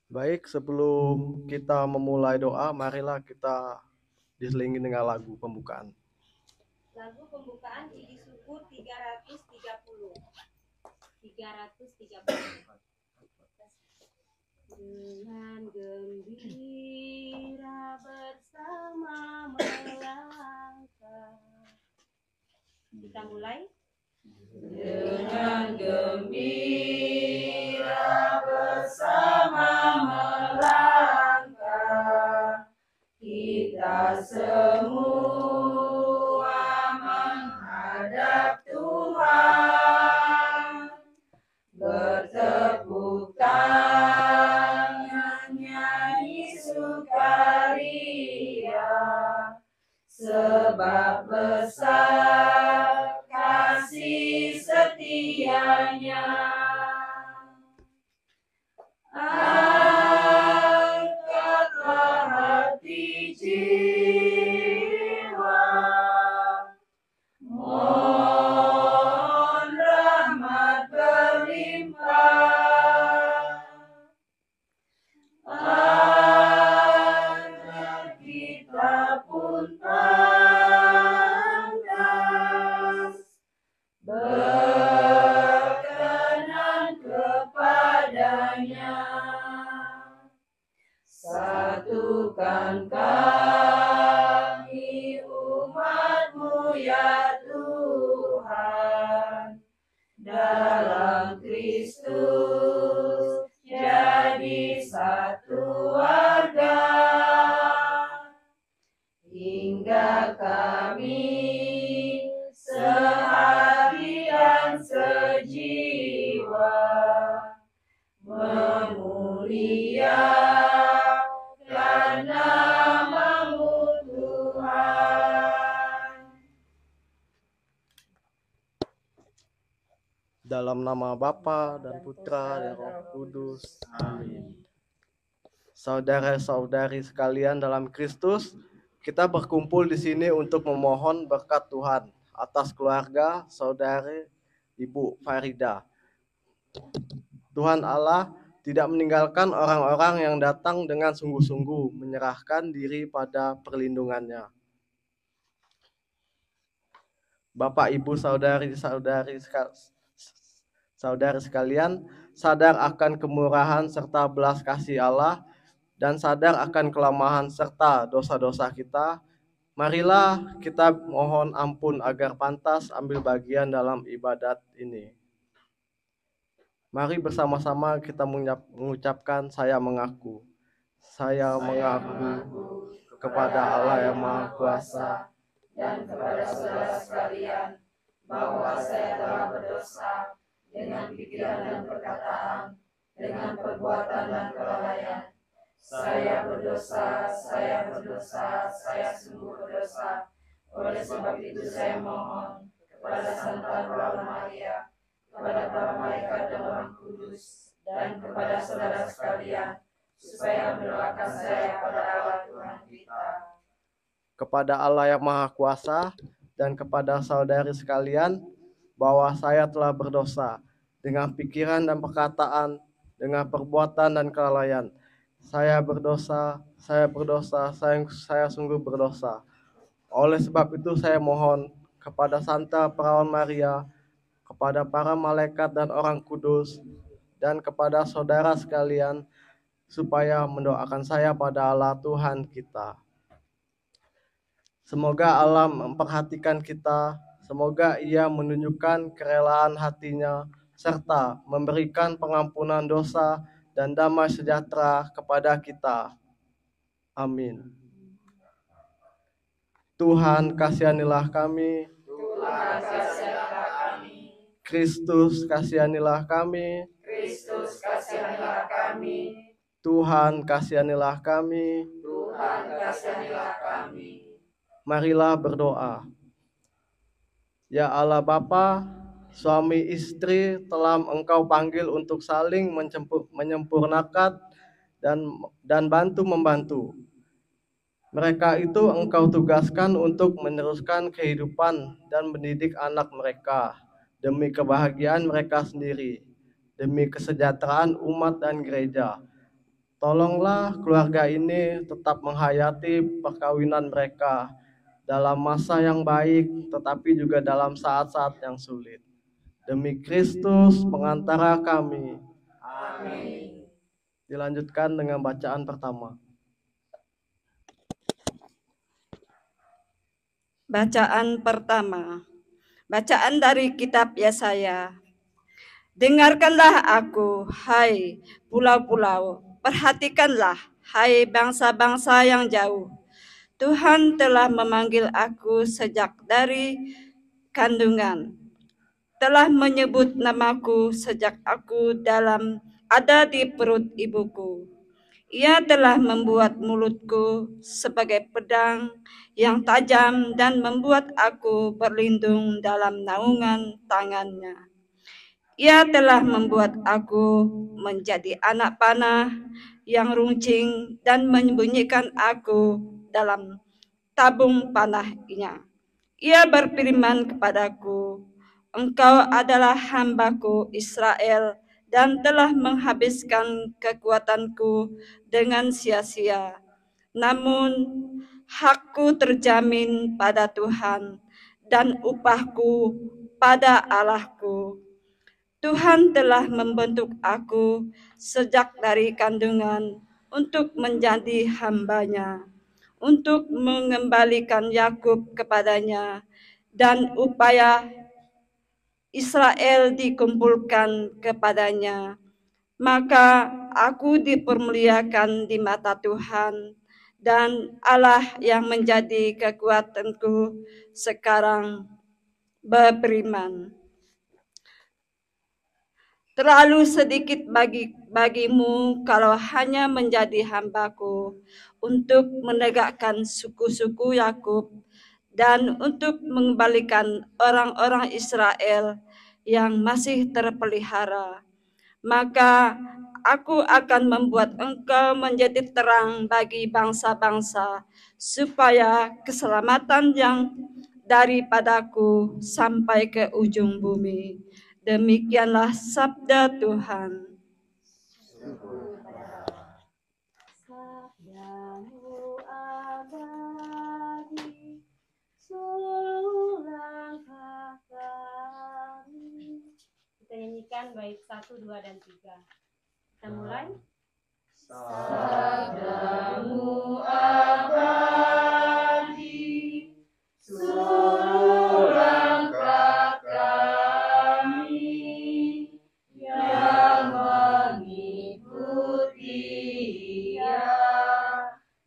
Baik, sebelum kita memulai doa, marilah kita diselingi dengan lagu pembukaan. Lagu pembukaan Puji Syukur 330. Dengan gembira bersama melangkah. Kita mulai. Dengan gembira bersama melangkah, kita semua menghadap Tuhan, bertepuk tangan nyanyi sukaria, sebab besar kasih setianya. Angkatlah hati jiwa, mohon rahmat berlimpah, agar kita pun pantas berkenan kepadanya. Satukan kami umat-Mu ya Tuhan, dalam Kristus jadi satu warga, hingga kami sehati dan sejiwa memuliakan nama-Mu Tuhan. Dalam nama Bapa dan Putra dan Roh Kudus. Amin. Saudara-saudari sekalian dalam Kristus, kita berkumpul di sini untuk memohon berkat Tuhan atas keluarga saudari Ibu Farida. Tuhan Allah tidak meninggalkan orang-orang yang datang dengan sungguh-sungguh menyerahkan diri pada perlindungannya. Bapak, Ibu, saudari-saudari sekalian, sadar akan kemurahan serta belas kasih Allah dan sadar akan kelemahan serta dosa-dosa kita, marilah kita mohon ampun agar pantas ambil bagian dalam ibadat ini. Mari bersama-sama kita mengucapkan saya mengaku. Saya mengaku kepada Allah yang Maha Kuasa dan kepada saudara sekalian bahwa saya telah berdosa dengan pikiran dan perkataan, dengan perbuatan dan kelalaian. Saya berdosa, saya sungguh berdosa. Oleh sebab itu saya mohon kepada Santa Rosa Maria, kepada para malaikat dan orang kudus, dan kepada saudara sekalian, supaya mendoakan saya pada Allah Tuhan kita. Kepada Allah yang Maha Kuasa dan kepada saudari sekalian, bahwa saya telah berdosa dengan pikiran dan perkataan, dengan perbuatan dan kelalaian. Saya berdosa, saya sungguh berdosa. Oleh sebab itu saya mohon kepada Santa Perawan Maria, kepada para malaikat dan orang kudus, dan kepada saudara sekalian, supaya mendoakan saya pada Allah Tuhan kita. Semoga Allah memperhatikan kita, semoga Ia menunjukkan kerelaan hatinya, serta memberikan pengampunan dosa dan damai sejahtera kepada kita. Amin. Tuhan kasihanilah kami. Tuhan kasihanilah kami. Kristus kasihanilah kami. Kristus kasihanilah kami. Tuhan kasihanilah kami. Tuhan kasihanilah kami. Marilah berdoa. Ya Allah Bapa, suami istri telah Engkau panggil untuk saling menyempurnakan dan bantu-membantu. Mereka itu Engkau tugaskan untuk meneruskan kehidupan dan mendidik anak mereka demi kebahagiaan mereka sendiri, demi kesejahteraan umat dan gereja. Tolonglah keluarga ini tetap menghayati perkawinan mereka dalam masa yang baik, tetapi juga dalam saat-saat yang sulit. Demi Kristus pengantara kami. Amin. Dilanjutkan dengan bacaan pertama. Bacaan pertama. Bacaan dari kitab Yesaya. Dengarkanlah aku, hai pulau-pulau. Perhatikanlah, hai bangsa-bangsa yang jauh. Tuhan telah memanggil aku sejak dari kandungan. Telah menyebut namaku sejak aku ada di perut ibuku. Ia telah membuat mulutku sebagai pedang yang tajam dan membuat aku berlindung dalam naungan tangannya. Ia telah membuat aku menjadi anak panah yang runcing dan menyembunyikan aku dalam tabung panahnya. Ia berfirman kepadaku, Engkau adalah hambaku Israel dan telah menghabiskan kekuatanku dengan sia-sia. Namun hakku terjamin pada Tuhan dan upahku pada Allahku. Tuhan telah membentuk aku sejak dari kandungan untuk menjadi hamba-Nya, untuk mengembalikan Yakub kepadanya dan upaya Israel dikumpulkan kepadanya. Maka aku dipermuliakan di mata Tuhan dan Allah yang menjadi kekuatanku sekarang berfirman, terlalu sedikit bagimu kalau hanya menjadi hambaku untuk menegakkan suku-suku Yakub dan untuk mengembalikan orang-orang Israel yang masih terpelihara. Maka aku akan membuat engkau menjadi terang bagi bangsa-bangsa, supaya keselamatan yang daripadaku sampai ke ujung bumi. Demikianlah sabda Tuhan. Sabdamu abadi, seluruh langkah kami. Kita nyanyikan bait 1, 2, dan 3. Kita mulai. Sabdamu abadi, seluruh langkah kami yang mengikuti Dia,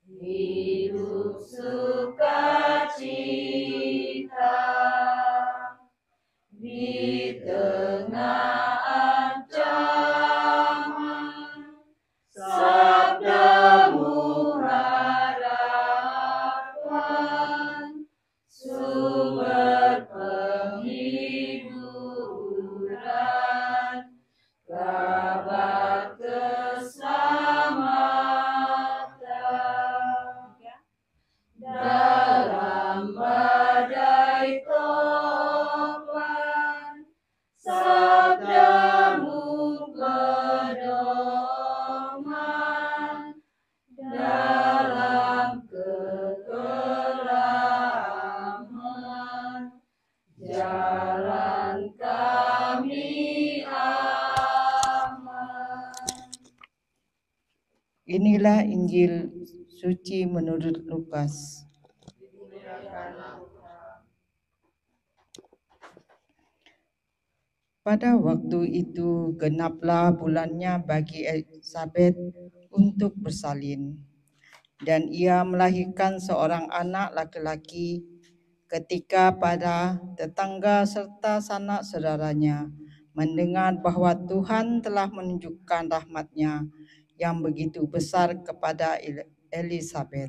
hidup sukacita di tengah ancaman. Sabdamu harapan, sumber penghiburan, kabar keselamatan. Dalam badai topan, sabdamu pedoman. Dalam kekelaman, jalan kami aman. Inilah Injil suci menurut Lukas. Pada waktu itu genaplah bulannya bagi Elisabet untuk bersalin, dan ia melahirkan seorang anak laki-laki. Ketika pada tetangga serta sanak saudaranya mendengar bahwa Tuhan telah menunjukkan rahmat-Nya yang begitu besar kepada Elisabet,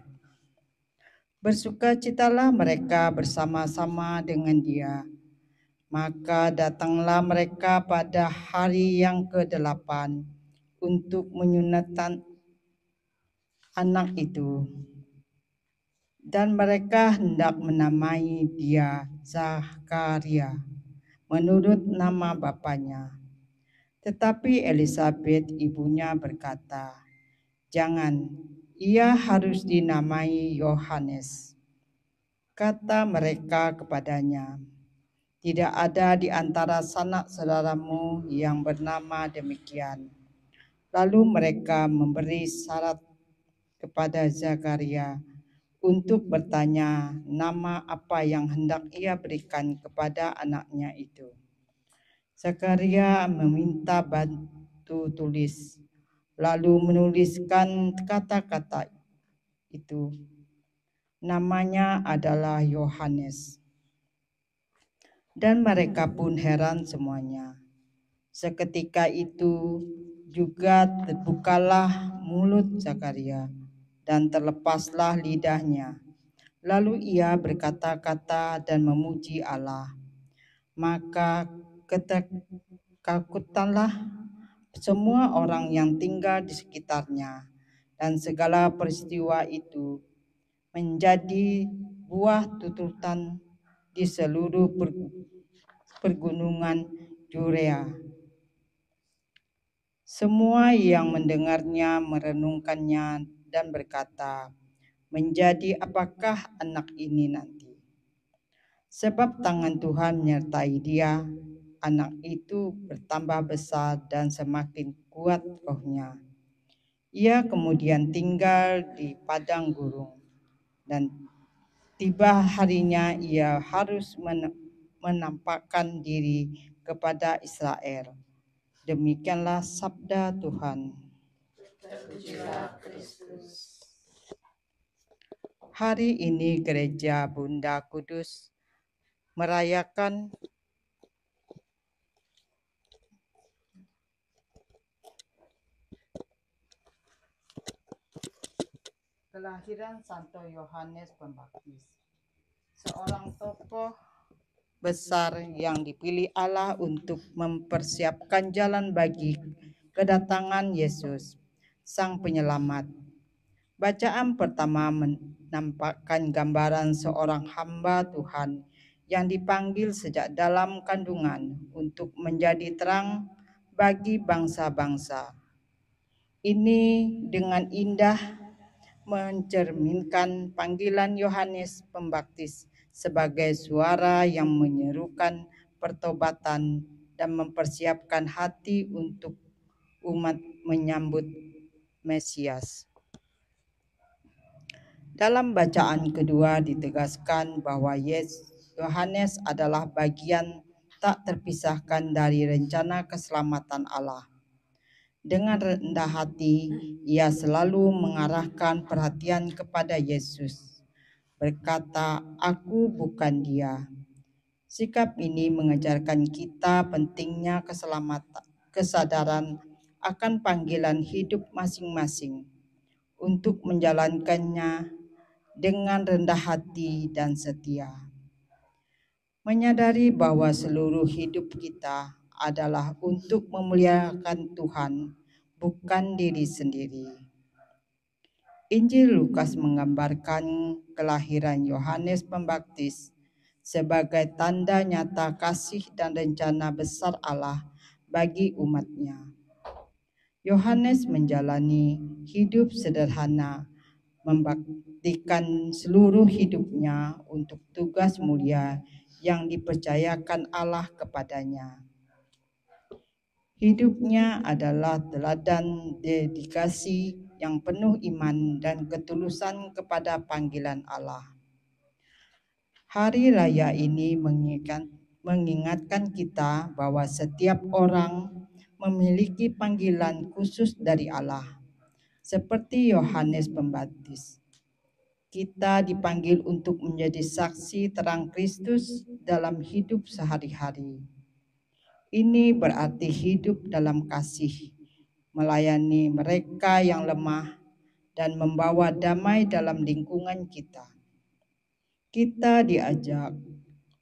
bersukacitalah mereka bersama-sama dengan dia. Maka datanglah mereka pada hari yang ke-8 untuk menyunatkan anak itu. Dan mereka hendak menamai dia Zakaria menurut nama bapaknya. Tetapi Elisabet ibunya berkata, Jangan, ia harus dinamai Yohanes. Kata mereka kepadanya, tidak ada di antara sanak saudaramu yang bernama demikian. Lalu mereka memberi syarat kepada Zakaria untuk bertanya nama apa yang hendak ia berikan kepada anaknya itu. Zakaria meminta batu tulis, lalu menuliskan kata-kata itu. Namanya adalah Yohanes. Dan mereka pun heran semuanya. Seketika itu juga terbukalah mulut Zakaria dan terlepaslah lidahnya. Lalu ia berkata-kata dan memuji Allah. Maka ketakutanlah semua orang yang tinggal di sekitarnya, dan segala peristiwa itu menjadi buah tututan di seluruh pergunungan Judea. Semua yang mendengarnya merenungkannya dan berkata, menjadi apakah anak ini nanti? Sebab tangan Tuhan menyertai dia, anak itu bertambah besar dan semakin kuat rohnya. Ia kemudian tinggal di padang gurun, dan tiba harinya ia harus menampakkan diri kepada Israel. Demikianlah sabda Tuhan. Terpujilah Kristus. Hari ini Gereja Bunda Kudus merayakan kelahiran Santo Yohanes Pembaptis, seorang tokoh besar yang dipilih Allah untuk mempersiapkan jalan bagi kedatangan Yesus, Sang Penyelamat. Bacaan pertama menampakkan gambaran seorang hamba Tuhan yang dipanggil sejak dalam kandungan untuk menjadi terang bagi bangsa-bangsa. Ini dengan indah mencerminkan panggilan Yohanes Pembaptis sebagai suara yang menyerukan pertobatan dan mempersiapkan hati untuk umat menyambut Mesias. Dalam bacaan kedua ditegaskan bahwa Yohanes adalah bagian tak terpisahkan dari rencana keselamatan Allah. Dengan rendah hati, ia selalu mengarahkan perhatian kepada Yesus, berkata, "Aku bukan Dia." Sikap ini mengajarkan kita pentingnya kesadaran akan panggilan hidup masing-masing untuk menjalankannya dengan rendah hati dan setia. Menyadari bahwa seluruh hidup kita adalah untuk memuliakan Tuhan, bukan diri sendiri. Injil Lukas menggambarkan kelahiran Yohanes Pembaptis sebagai tanda nyata kasih dan rencana besar Allah bagi umatnya. Yohanes menjalani hidup sederhana, membaktikan seluruh hidupnya untuk tugas mulia yang dipercayakan Allah kepadanya. Hidupnya adalah teladan dedikasi yang penuh iman dan ketulusan kepada panggilan Allah. Hari raya ini mengingatkan kita bahwa setiap orang memiliki panggilan khusus dari Allah. Seperti Yohanes Pembaptis, kita dipanggil untuk menjadi saksi terang Kristus dalam hidup sehari-hari. Ini berarti hidup dalam kasih, melayani mereka yang lemah, dan membawa damai dalam lingkungan kita. Kita diajak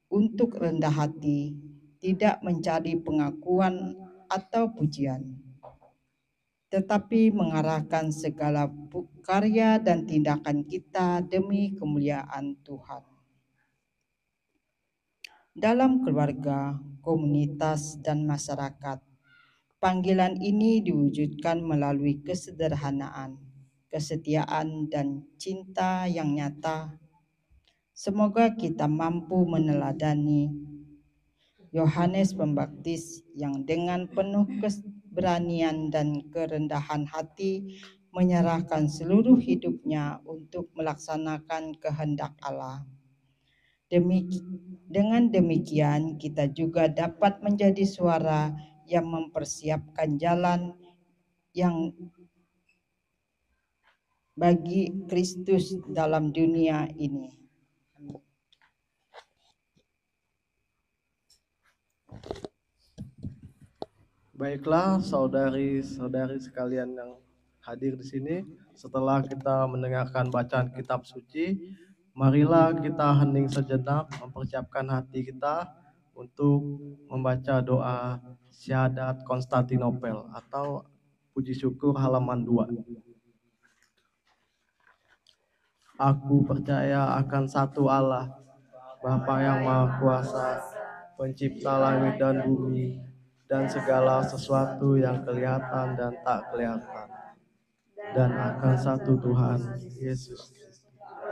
untuk rendah hati, tidak mencari pengakuan atau pujian, tetapi mengarahkan segala karya dan tindakan kita demi kemuliaan Tuhan. Dalam keluarga, komunitas, dan masyarakat, panggilan ini diwujudkan melalui kesederhanaan, kesetiaan, dan cinta yang nyata. Semoga kita mampu meneladani Yohanes Pembaptis yang dengan penuh keberanian dan kerendahan hati menyerahkan seluruh hidupnya untuk melaksanakan kehendak Allah. Dengan demikian, kita juga dapat menjadi suara yang mempersiapkan jalan yang bagi Kristus dalam dunia ini. Baiklah, saudari-saudari sekalian yang hadir di sini, setelah kita mendengarkan bacaan kitab suci, marilah kita hening sejenak mempersiapkan hati kita untuk membaca doa syahadat Konstantinopel atau puji syukur halaman 2. Aku percaya akan satu Allah, Bapa yang Maha Kuasa, Pencipta langit dan bumi, dan segala sesuatu yang kelihatan dan tak kelihatan, dan akan satu Tuhan, Yesus,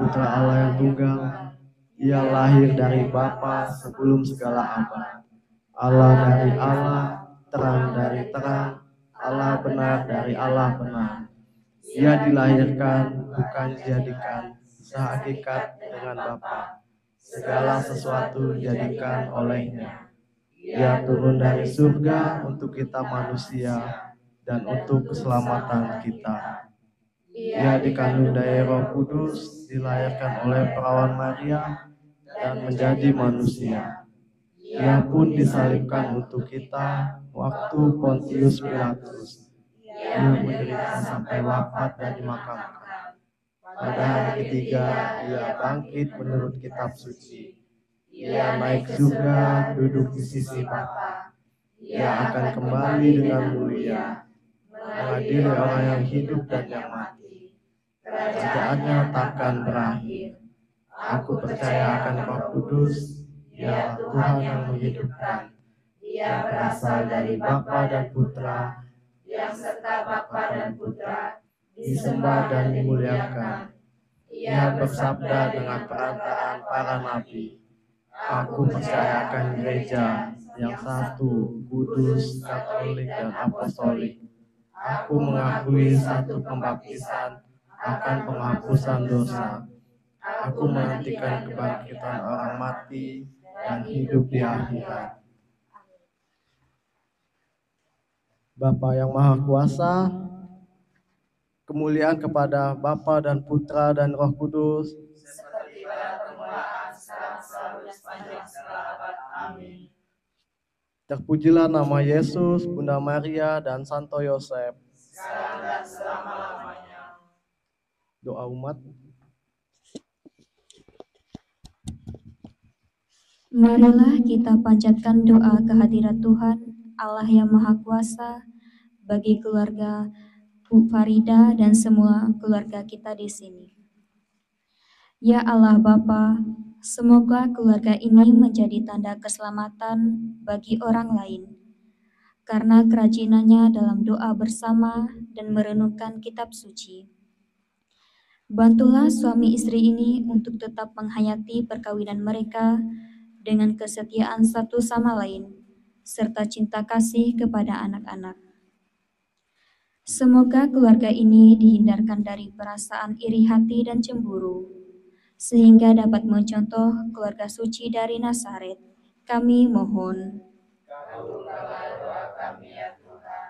Putra Allah yang tunggal. Ia lahir dari Bapa sebelum segala abad. Allah dari Allah, terang dari terang, Allah benar dari Allah benar. Ia dilahirkan, bukan dijadikan, sehakikat dengan Bapa. Segala sesuatu dijadikan olehnya. Ia turun dari surga untuk kita manusia dan untuk keselamatan kita. Ia dikandung dari Roh Kudus, dilahirkan oleh perawan Maria, dan menjadi manusia. Ia pun disalibkan untuk kita waktu Pontius Pilatus. Ia menderita sampai wafat dan dimakamkan. Pada hari ketiga, ia bangkit menurut kitab suci. Ia naik surga, duduk di sisi Bapa. Ia akan kembali dengan mulia, mengadili orang yang hidup dan yang mati. Kerajaannya takkan berakhir. Aku percaya akan Roh Kudus, Ia Tuhan yang menghidupkan. Ia berasal dari Bapa dan Putra, yang serta Bapa dan Putra disembah dan dimuliakan. Ia bersabda dengan perantaraan para nabi. Aku percaya akan gereja yang satu, kudus, katolik, dan apostolik. Aku mengakui satu pembaptisan akan penghapusan dosa. Aku menantikan kebangkitan orang mati dan hidup di akhirat. Bapa yang Maha Kuasa, kemuliaan kepada Bapa dan Putra dan Roh Kudus, seperti pada permulaan, sekarang, selalu, sepanjang segala abad. Amin. Terpujilah nama Yesus, Bunda Maria, dan Santo Yosef. Sekarang dan selama-lamanya. Doa umat. Marilah kita panjatkan doa kehadirat Tuhan, Allah yang Maha Kuasa, bagi keluarga Bu Farida dan semua keluarga kita di sini. Ya Allah Bapa, semoga keluarga ini menjadi tanda keselamatan bagi orang lain, karena kerajinannya dalam doa bersama dan merenungkan kitab suci. Bantulah suami istri ini untuk tetap menghayati perkawinan mereka dengan kesetiaan satu sama lain, serta cinta kasih kepada anak-anak. Semoga keluarga ini dihindarkan dari perasaan iri hati dan cemburu, sehingga dapat mencontoh keluarga suci dari Nazaret. Kami mohon. Kabulkanlah doa kami ya Tuhan.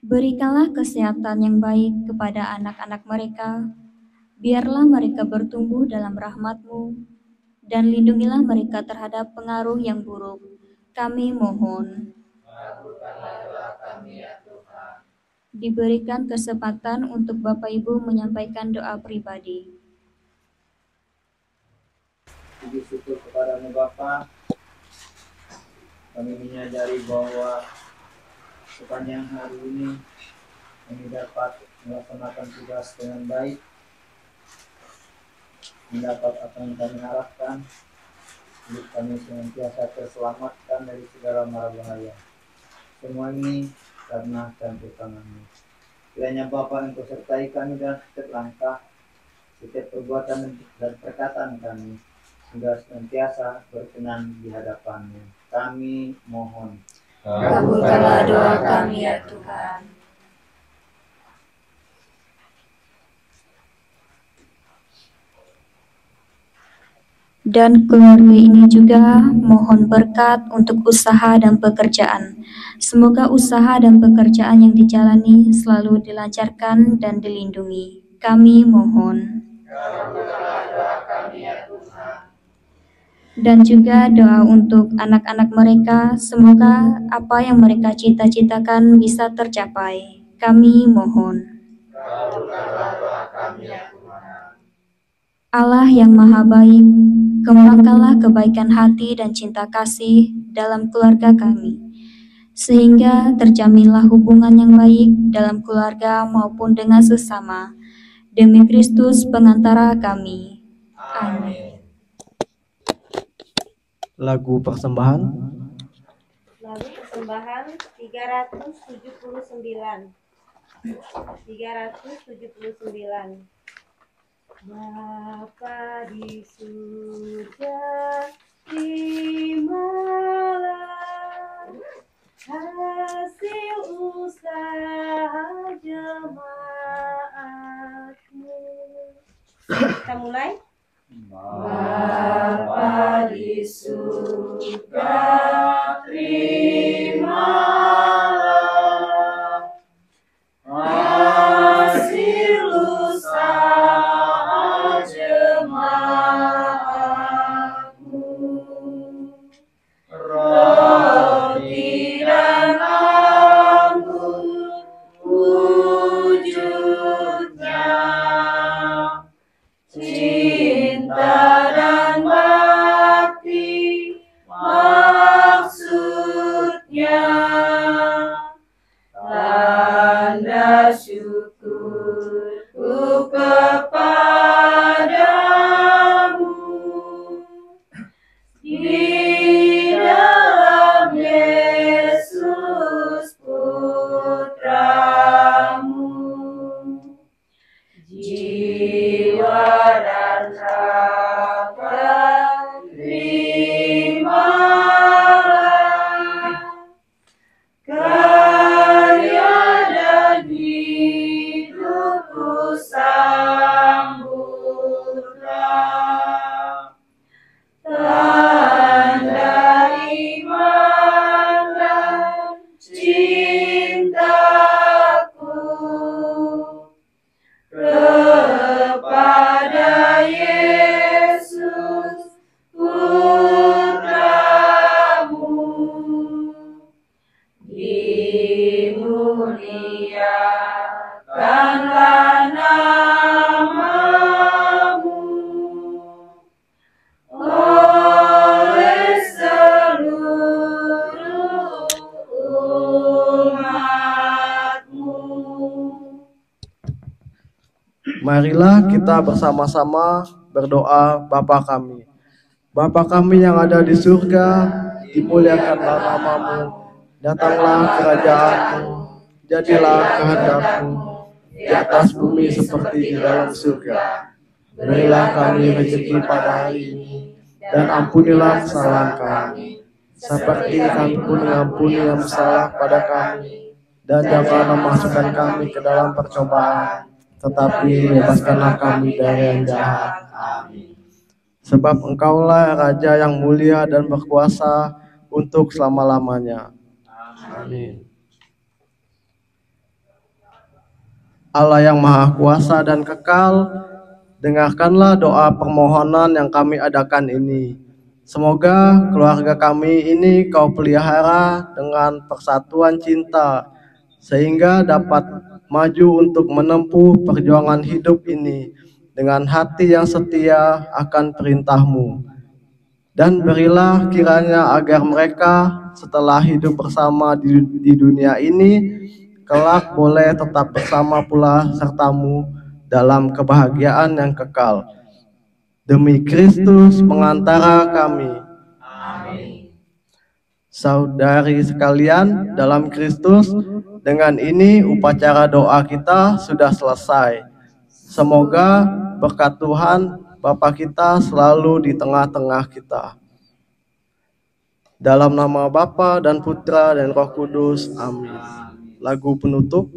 Berikanlah kesehatan yang baik kepada anak-anak mereka, biarlah mereka bertumbuh dalam rahmat-Mu, dan lindungilah mereka terhadap pengaruh yang buruk. Kami mohon. Kabulkanlah doa kami ya Tuhan. Diberikan kesempatan untuk Bapak Ibu menyampaikan doa pribadi. Puji syukur kepada-Mu Bapa. Kami menyadari bahwa sepanjang hari ini kami dapat melaksanakan tugas dengan baik, mendapat apa yang kami harapkan, hidup kami senantiasa terselamatkan dari segala mara bahaya. Semua ini karena campur tangan-Mu. Kiranya Bapa Engkau sertai kami dalam setiap langkah, setiap perbuatan dan perkataan kami, sehingga senantiasa berkenan di hadapan-Mu. Kami mohon. Kabulkanlah doa kami ya Tuhan. Dan keluarga ini juga mohon berkat untuk usaha dan pekerjaan. Semoga usaha dan pekerjaan yang dijalani selalu dilancarkan dan dilindungi. Kami mohon. Kabulkanlah doa kami ya Tuhan. Dan juga doa untuk anak-anak mereka, semoga apa yang mereka cita-citakan bisa tercapai. Kami mohon. Kabulkanlah doa kami ya Tuhan. Allah yang Maha Baik, kembangkanlah kebaikan hati dan cinta kasih dalam keluarga kami, sehingga terjaminlah hubungan yang baik dalam keluarga maupun dengan sesama. Demi Kristus pengantara kami. Amin. Lagu persembahan. Lalu persembahan 379. 379. Bapa di surga, terimalah hasil usaha jemaat-Mu. Kita mulai. Bapa di surga, terimalah hasil usaha jemaat-Mu. Roti dan anggur wujudnya, cinta dan bakti maksudnya, tanda syukurku kepadamu di dalam Yesus Putramu. Jiwa dan raga terimalah karya dan hidupku sambutlah, tanda iman dan cintaku kepada Yesus Putramu. Dimuliakanlah namamu oleh seluruh umat-Mu. Marilah kita bersama-sama berdoa Bapa kami. Bapa kami yang ada di surga, dimuliakanlah namamu, datanglah kerajaan-Mu, jadilah kehendak-Mu di atas bumi seperti di dalam surga. Berilah kami rezeki pada hari ini, dan ampunilah kesalahan kami, seperti kami pun mengampuni yang bersalah pada kami. Dan janganlah memasukkan kami ke dalam percobaan, tetapi bebaskanlah kami dari yang jahat. Amin. Sebab Engkaulah Raja yang mulia dan berkuasa untuk selama-lamanya. Amin. Allah yang Maha Kuasa dan kekal, dengarkanlah doa permohonan yang kami adakan ini. Semoga keluarga kami ini Kau pelihara dengan persatuan cinta, sehingga dapat maju untuk menempuh perjuangan hidup ini dengan hati yang setia akan perintah-Mu. Dan berilah kiranya agar mereka setelah hidup bersama di dunia ini, kelak boleh tetap bersama pula serta-Mu dalam kebahagiaan yang kekal. Demi Kristus pengantara kami. Amin. Saudari sekalian dalam Kristus, dengan ini upacara doa kita sudah selesai. Semoga berkat Tuhan Bapa kita selalu di tengah-tengah kita. Dalam nama Bapa dan Putra dan Roh Kudus. Amin. Lagu penutup.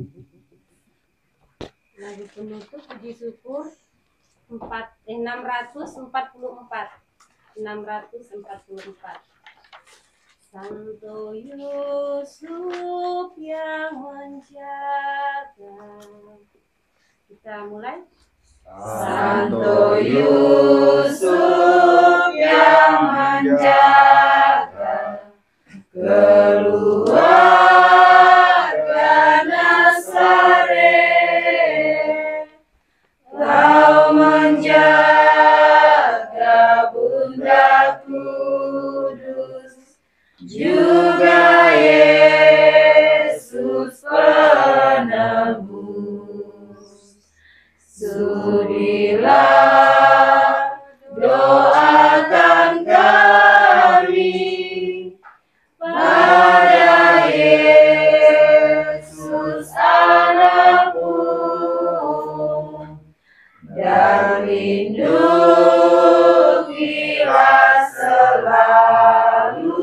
Lagu penutup puji syukur 644. Santo Yusuf yang menjaga. Kita mulai. Santo Yusuf yang menjaga keluarga Nazaret, kau menjaga Bunda Kudus, juga Yesus penebus. Sudilah doakan kami pada Yesus anakmu, dan lindungilah selalu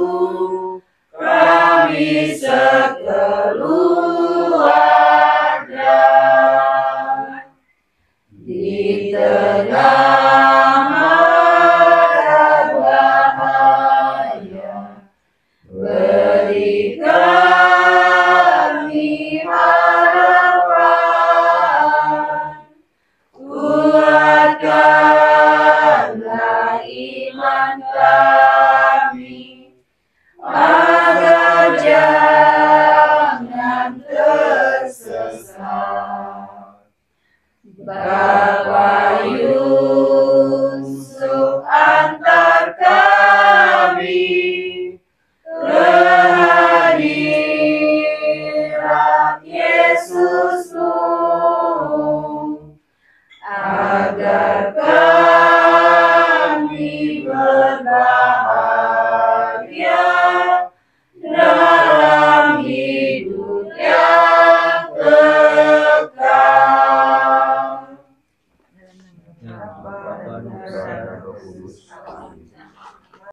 kami sekeluarga di tengah mara bahaya. Beri kami harapan, kuatkanlah iman kami, agar jangan tersesat. Bapa Yusuf, antar kami ke hadirat Yesusmu, agar kami berbahagia dalam hidup yang kekal.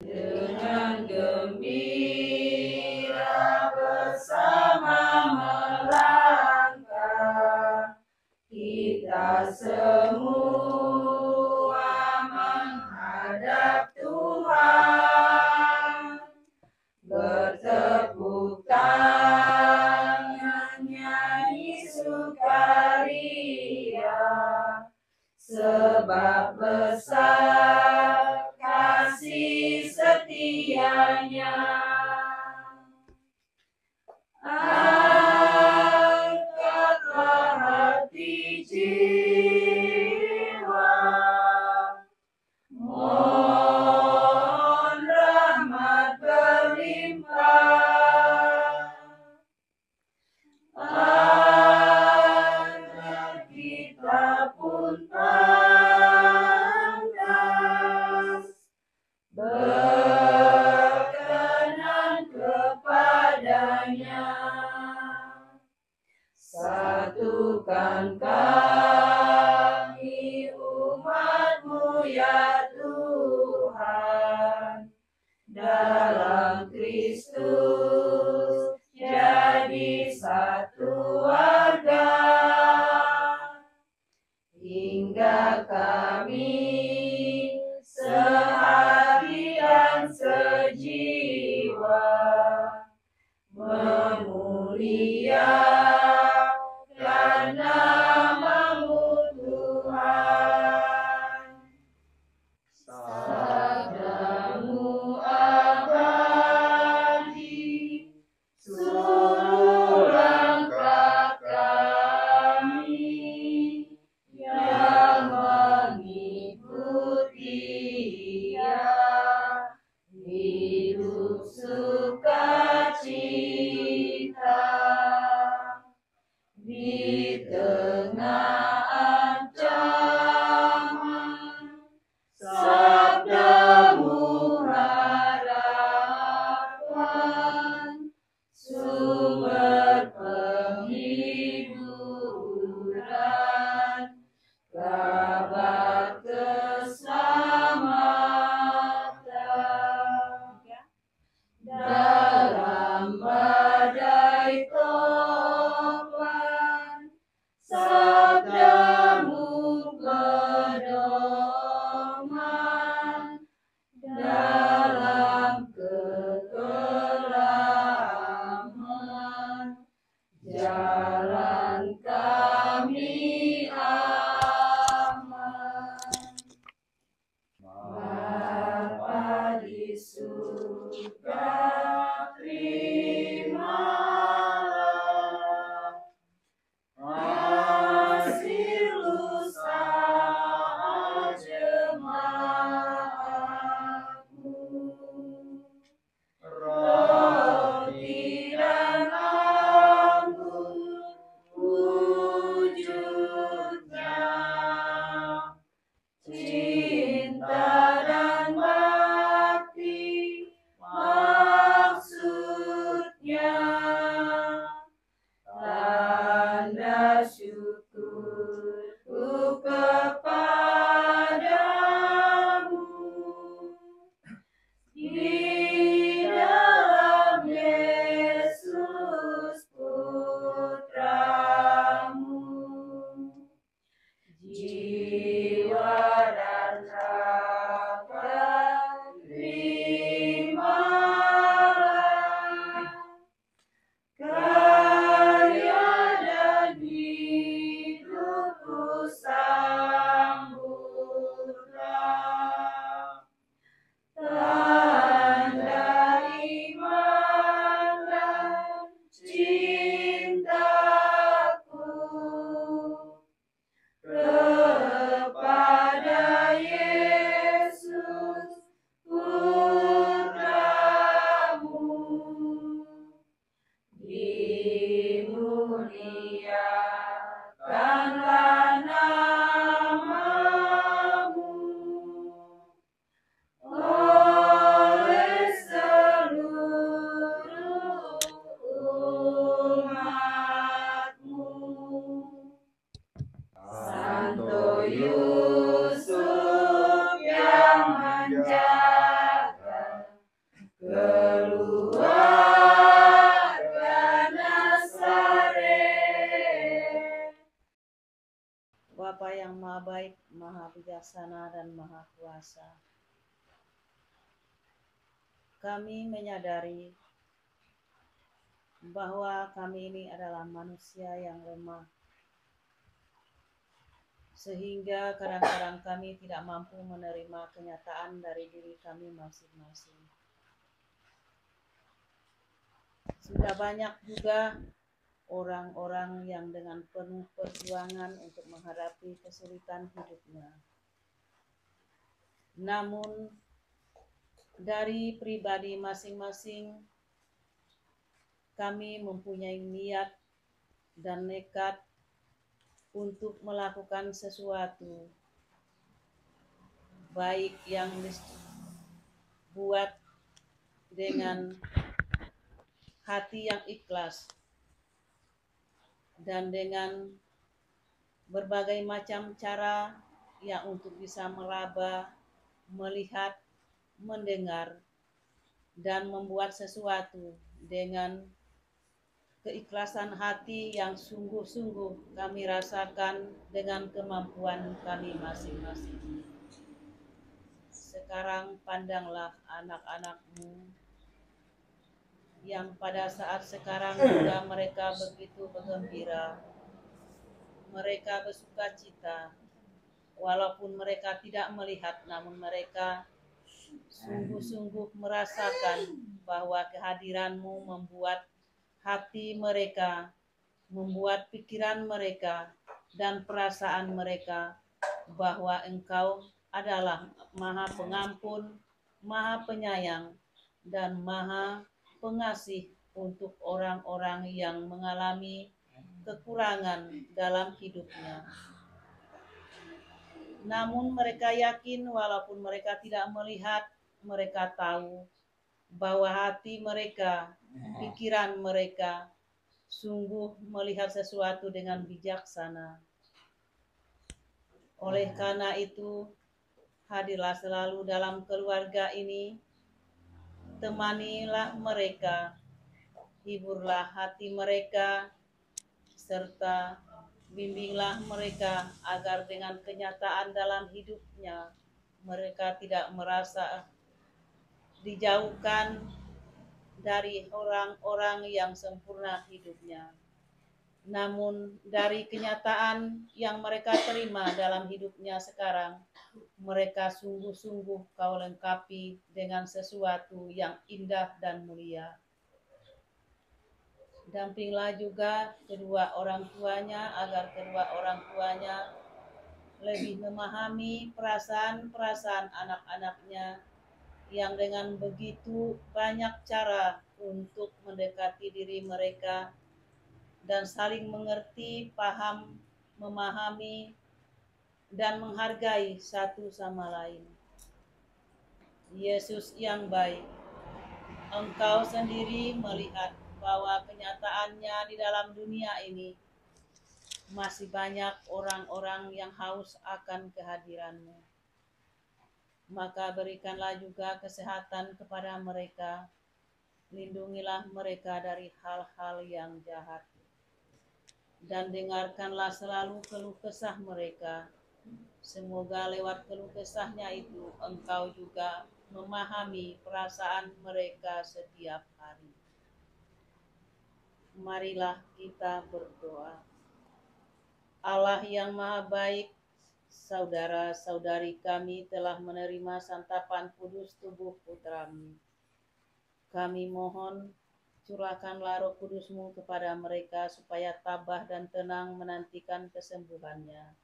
Dengan gembira bersama melangkah, kita semua menghadap Tuhan, bertepuk tangan nyanyi sukaria, sebab besar kasih setianya. Angkatlah hati jiwa, mohon rahmat berlimpah, agar kita pun pantas berkenan kepadanya. Satukan kami umat-Mu ya Tuhan, dalam Kristus jadi satu warga, hingga kami sehati dan sejiwa memuliakan nama-Mu Tuhan. Sabda-Mu abadi, suruh langkah kami yang mengikuti kabar keselamatan dalam badai topan, sabdamu pedoman dalam kekelaman, jalan kami aman. Bapa di surga, terimalah hasil usaha jemaatmu. Roti dan anggur wujudnya, cinta dan bakti maksudnya, tanda syukurku kepadamu di dalam Yesus Putramu. Jiwa dan raga terimalah, karya dan hidupku sambutlah, tanda iman dan cintaku kepada Yesus Putramu. Dimuliakanlah namamu oleh seluruh umatmu. Santo Yusuf yang menjaga keluarga Nazaret. Bapa yang Maha Baik, Maha Bijaksana dan Maha Kuasa, kami menyadari bahwa kami ini adalah manusia yang lemah, sehingga kadang-kadang kami tidak mampu menerima kenyataan dari diri kami masing-masing. Sudah banyak juga orang-orang yang dengan penuh perjuangan untuk menghadapi kesulitan hidupnya. Namun, dari pribadi masing-masing, kami mempunyai niat dan nekat untuk melakukan sesuatu, baik yang dibuat dengan hati yang ikhlas dan dengan berbagai macam cara yang untuk bisa meraba, melihat, mendengar, dan membuat sesuatu dengan keikhlasan hati yang sungguh-sungguh kami rasakan dengan kemampuan kami masing-masing. Sekarang pandanglah anak-anakmu yang pada saat sekarang juga mereka begitu bergembira, mereka bersukacita, walaupun mereka tidak melihat, namun mereka sungguh-sungguh merasakan bahwa kehadiranmu membuat hati mereka, membuat pikiran mereka dan perasaan mereka bahwa Engkau adalah Maha Pengampun, Maha Penyayang, dan Maha Pengasih untuk orang-orang yang mengalami kekurangan dalam hidupnya. Namun mereka yakin walaupun mereka tidak melihat, mereka tahu bahwa hati mereka, pikiran mereka sungguh melihat sesuatu dengan bijaksana. Oleh karena itu, hadirlah selalu dalam keluarga ini, temanilah mereka, hiburlah hati mereka, serta bimbinglah mereka agar dengan kenyataan dalam hidupnya mereka tidak merasa dijauhkan dari orang-orang yang sempurna hidupnya. Namun dari kenyataan yang mereka terima dalam hidupnya sekarang, mereka sungguh-sungguh kau lengkapi dengan sesuatu yang indah dan mulia. Dampinglah juga kedua orang tuanya agar kedua orang tuanya lebih memahami perasaan-perasaan anak-anaknya yang dengan begitu banyak cara untuk mendekati diri mereka dan saling mengerti, paham, memahami, dan menghargai satu sama lain. Yesus yang baik, Engkau sendiri melihat bahwa kenyataannya di dalam dunia ini masih banyak orang-orang yang haus akan kehadiran-Mu. Maka berikanlah juga kesehatan kepada mereka, lindungilah mereka dari hal-hal yang jahat. Dan dengarkanlah selalu keluh kesah mereka. Semoga lewat keluh kesahnya itu Engkau juga memahami perasaan mereka setiap hari. Marilah kita berdoa. Allah yang Maha Baik, saudara-saudari kami telah menerima santapan kudus tubuh Putra-Mu. Kami mohon curahkanlah Roh Kudus-Mu kepada mereka supaya tabah dan tenang menantikan kesembuhannya.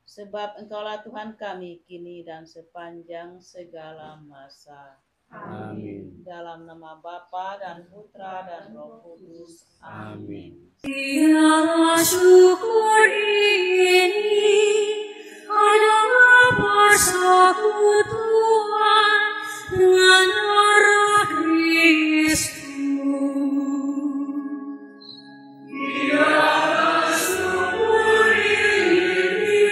Sebab Engkaulah Tuhan kami kini dan sepanjang segala masa. Amin. Dalam nama Bapa dan Putra dan Roh Kudus. Amin. Biarlah syukur ini adalah persekutuan dengan darah Kristus. Biarlah syukur ini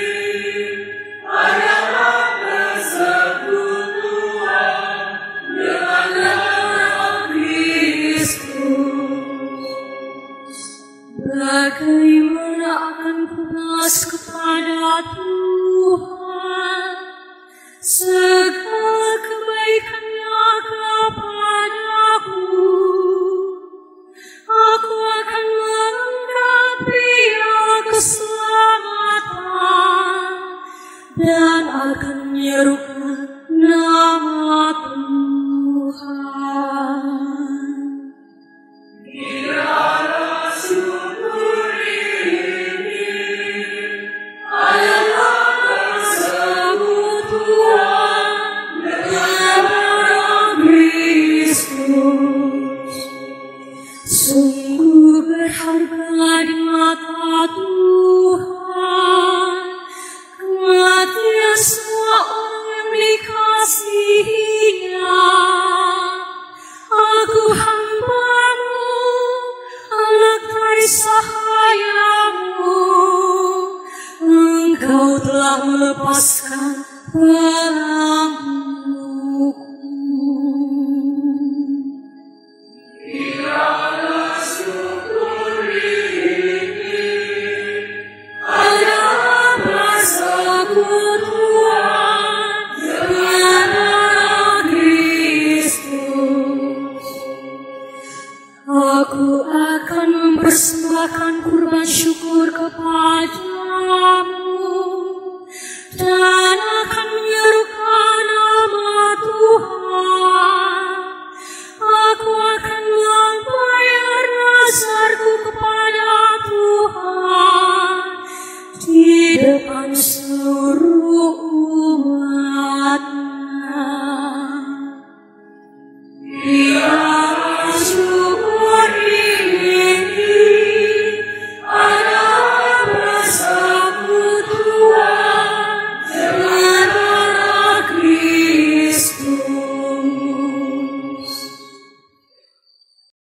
adalah persekutuan dengan darah Kristus. Bagaimana akan puas kepada Tuhan segala kebaikan-Nya kepadaku. Aku akan melengkapi-Nya keselamatan dan akan menyerukan nama Tuhan. Biarlah syukur ini adalah persekutuan dengan darah Kristus. Sungguh berharga di mata Tuhan kematian semua orang yang dikasihi-Nya. Aku hamba-Mu, anak dari sahaya-Mu. Engkau telah melepaskan belengguku. Biarlah syukur ini adalah persekutuan